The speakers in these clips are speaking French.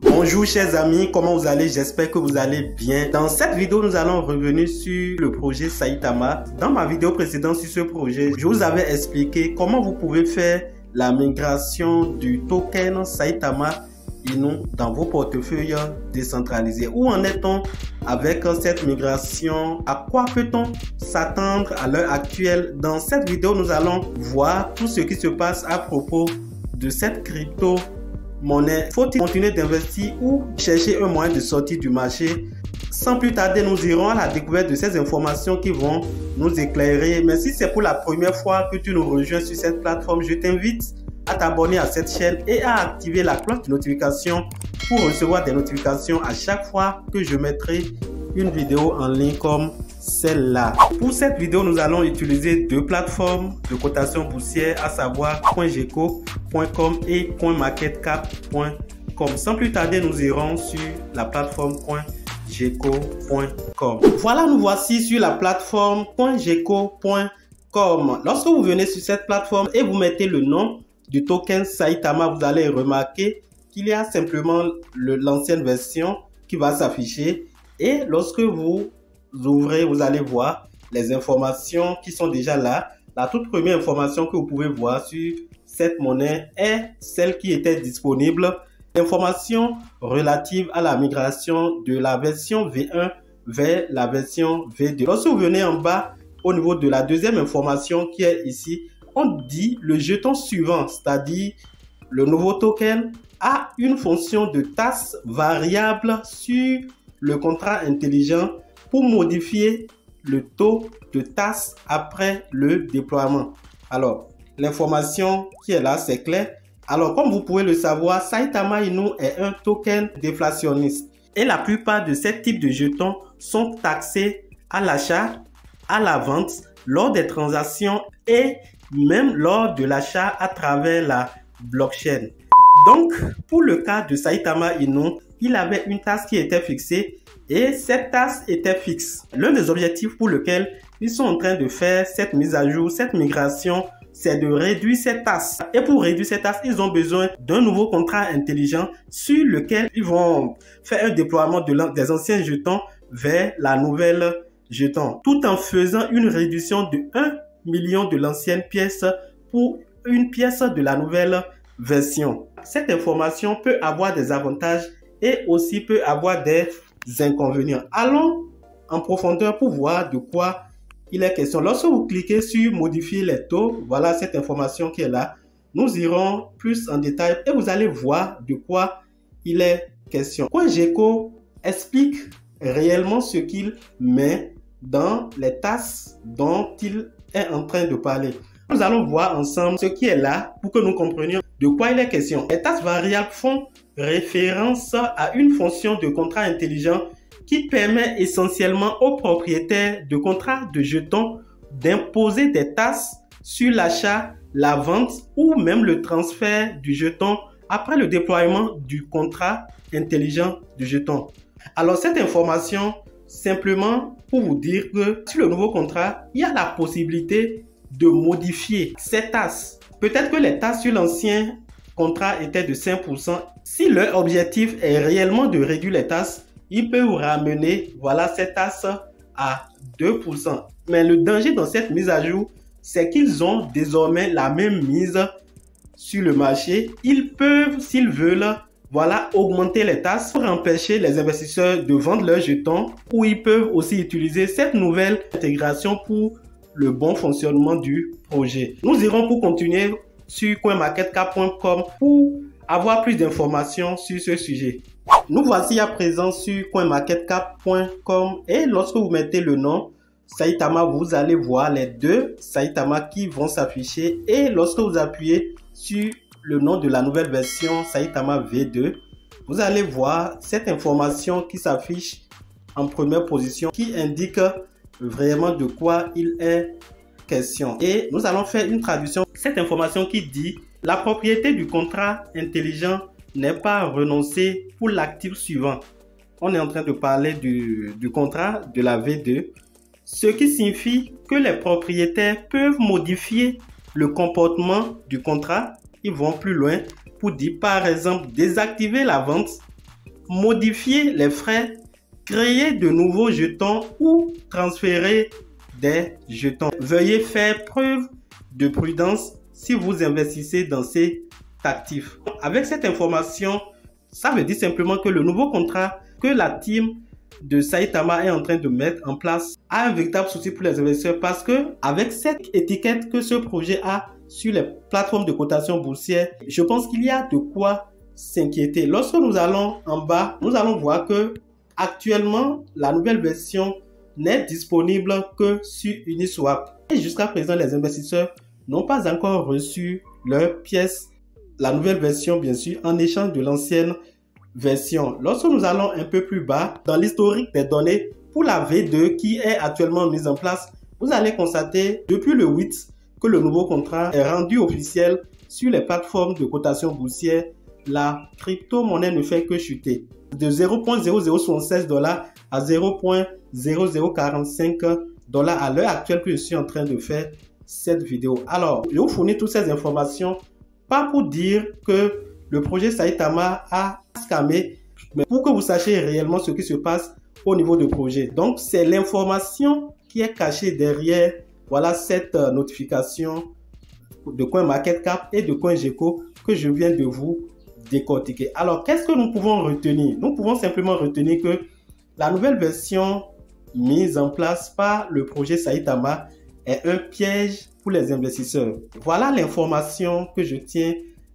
Bonjour chers amis, comment vous allez? J'espère que vous allez bien. Dans cette vidéo, nous allons revenir sur le projet Saitama. Dans ma vidéo précédente sur ce projet, je vous avais expliqué comment vous pouvez faire la migration du token Saitama Inu dans vos portefeuilles décentralisés. Où en est-on avec cette migration? À quoi peut-on s'attendre à l'heure actuelle? Dans cette vidéo, nous allons voir tout ce qui se passe à propos de cette crypto-monnaie. Faut-il continuer d'investir ou chercher un moyen de sortir du marché? Sans plus tarder, nous irons à la découverte de ces informations qui vont nous éclairer. Mais si c'est pour la première fois que tu nous rejoins sur cette plateforme, je t'invite à t'abonner à cette chaîne et à activer la cloche de notification pour recevoir des notifications à chaque fois que je mettrai une vidéo en ligne comme celle-là. Pour cette vidéo, nous allons utiliser deux plateformes de cotation boursière, à savoir .gecko.com et .marketcap.com. Sans plus tarder, nous irons sur la plateforme .gecko.com. Voilà, nous voici sur la plateforme .gecko.com. Lorsque vous venez sur cette plateforme et vous mettez le nom du token Saitama, vous allez remarquer qu'il y a simplement l'ancienne version qui va s'afficher. Et lorsque vous ouvrez, vous allez voir les informations qui sont déjà là. La toute première information que vous pouvez voir sur cette monnaie est celle qui était disponible. L'information relative à la migration de la version V1 vers la version V2. Lorsque vous venez en bas, au niveau de la deuxième information qui est ici, on dit le jeton suivant, c'est-à-dire le nouveau token, a une fonction de tasse variable sur le contrat intelligent pour modifier le taux de tasse après le déploiement. Alors, l'information qui est là, c'est clair. Alors, comme vous pouvez le savoir, Saitama Inu est un token déflationniste. Et la plupart de ces types de jetons sont taxés à l'achat, à la vente, lors des transactions et même lors de l'achat à travers la blockchain. Donc, pour le cas de Saitama Inu, il avait une tasse qui était fixée et cette tasse était fixe. L'un des objectifs pour lequel ils sont en train de faire cette mise à jour, cette migration, c'est de réduire cette tasse. Et pour réduire cette tasse, ils ont besoin d'un nouveau contrat intelligent sur lequel ils vont faire un déploiement des anciens jetons vers la nouvelle jeton, tout en faisant une réduction de 1 million de l'ancienne pièce pour une pièce de la nouvelle version. Cette information peut avoir des avantages et aussi peut avoir des inconvénients. Allons en profondeur pour voir de quoi il est question. Lorsque vous cliquez sur modifier les taux, voilà cette information qui est là. Nous irons plus en détail et vous allez voir de quoi il est question. CoinGecko explique réellement ce qu'il met dans les tasses dont il est en train de parler. Nous allons voir ensemble ce qui est là pour que nous comprenions de quoi il est question. Les tasses variables font référence à une fonction de contrat intelligent qui permet essentiellement aux propriétaires de contrats de jetons d'imposer des tasses sur l'achat, la vente ou même le transfert du jeton après le déploiement du contrat intelligent du jeton. Alors cette information, simplement pour vous dire que sur le nouveau contrat, il y a la possibilité de modifier ces tasses. Peut-être que les tasses sur l'ancien contrat étaient de 5%. Si leur objectif est réellement de réduire les tasses, ils peuvent ramener voilà cette tasse à 2%. Mais le danger dans cette mise à jour, c'est qu'ils ont désormais la même mise sur le marché. Ils peuvent, s'ils veulent, voilà, augmenter les tasses pour empêcher les investisseurs de vendre leurs jetons, ou ils peuvent aussi utiliser cette nouvelle intégration pour le bon fonctionnement du projet. Nous irons pour continuer sur coinmarketcap.com pour avoir plus d'informations sur ce sujet. Nous voici à présent sur coinmarketcap.com et lorsque vous mettez le nom Saitama, vous allez voir les deux Saitama qui vont s'afficher et lorsque vous appuyez sur le nom de la nouvelle version Saitama V2, vous allez voir cette information qui s'affiche en première position qui indique vraiment de quoi il est question. Et nous allons faire une traduction. Cette information qui dit la propriété du contrat intelligent n'est pas renoncée pour l'actif suivant. On est en train de parler du contrat de la V2, ce qui signifie que les propriétaires peuvent modifier le comportement du contrat. Ils vont plus loin pour dire par exemple désactiver la vente modifier les frais, créer de nouveaux jetons ou transférer des jetons. Veuillez faire preuve de prudence si vous investissez dans cet actif. Avec cette information, ça veut dire simplement que le nouveau contrat que la team de Saitama est en train de mettre en place a un véritable souci pour les investisseurs, parce que avec cette étiquette que ce projet a sur les plateformes de cotation boursière, je pense qu'il y a de quoi s'inquiéter. Lorsque nous allons en bas, nous allons voir que actuellement la nouvelle version n'est disponible que sur Uniswap. Et jusqu'à présent, les investisseurs n'ont pas encore reçu leur pièce, la nouvelle version bien sûr, en échange de l'ancienne version. Lorsque nous allons un peu plus bas, dans l'historique des données pour la V2 qui est actuellement mise en place, vous allez constater depuis le 8 que le nouveau contrat est rendu officiel sur les plateformes de cotation boursière. La crypto-monnaie ne fait que chuter de 0.0076 $ à 0.0045 $ à l'heure actuelle que je suis en train de faire cette vidéo. Alors, je vous fournis toutes ces informations, pas pour dire que le projet Saitama a scammé, mais pour que vous sachiez réellement ce qui se passe au niveau du projet. Donc, c'est l'information qui est cachée derrière, voilà, cette notification de CoinMarketCap et de CoinGecko que je viens de vous décortiquer. Alors, qu'est-ce que nous pouvons retenir? Nous pouvons simplement retenir que la nouvelle version mise en place par le projet Saitama est un piège pour les investisseurs. Voilà l'information que je tiens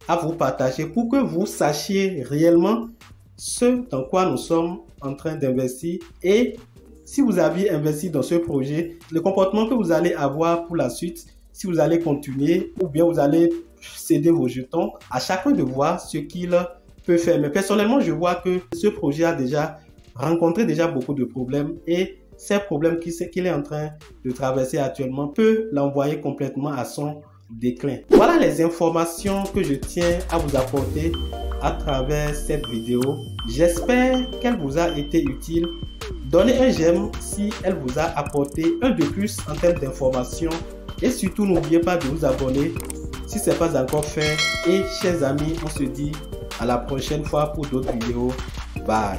à vous partager pour que vous sachiez réellement ce dans quoi nous sommes en train d'investir, et si vous aviez investi dans ce projet, le comportement que vous allez avoir pour la suite, si vous allez continuer ou bien vous allez céder vos jetons, à chacun de voir ce qu'il peut faire. Mais personnellement, je vois que ce projet a déjà rencontré beaucoup de problèmes, et ces problèmes qu'il est en train de traverser actuellement peut l'envoyer complètement à son déclin. Voilà les informations que je tiens à vous apporter à travers cette vidéo. J'espère qu'elle vous a été utile. Donnez un j'aime si elle vous a apporté un de plus en termes d'informations, et surtout n'oubliez pas de vous abonner si ce n'est pas encore fait. Et chers amis, on se dit à la prochaine fois pour d'autres vidéos. Bye.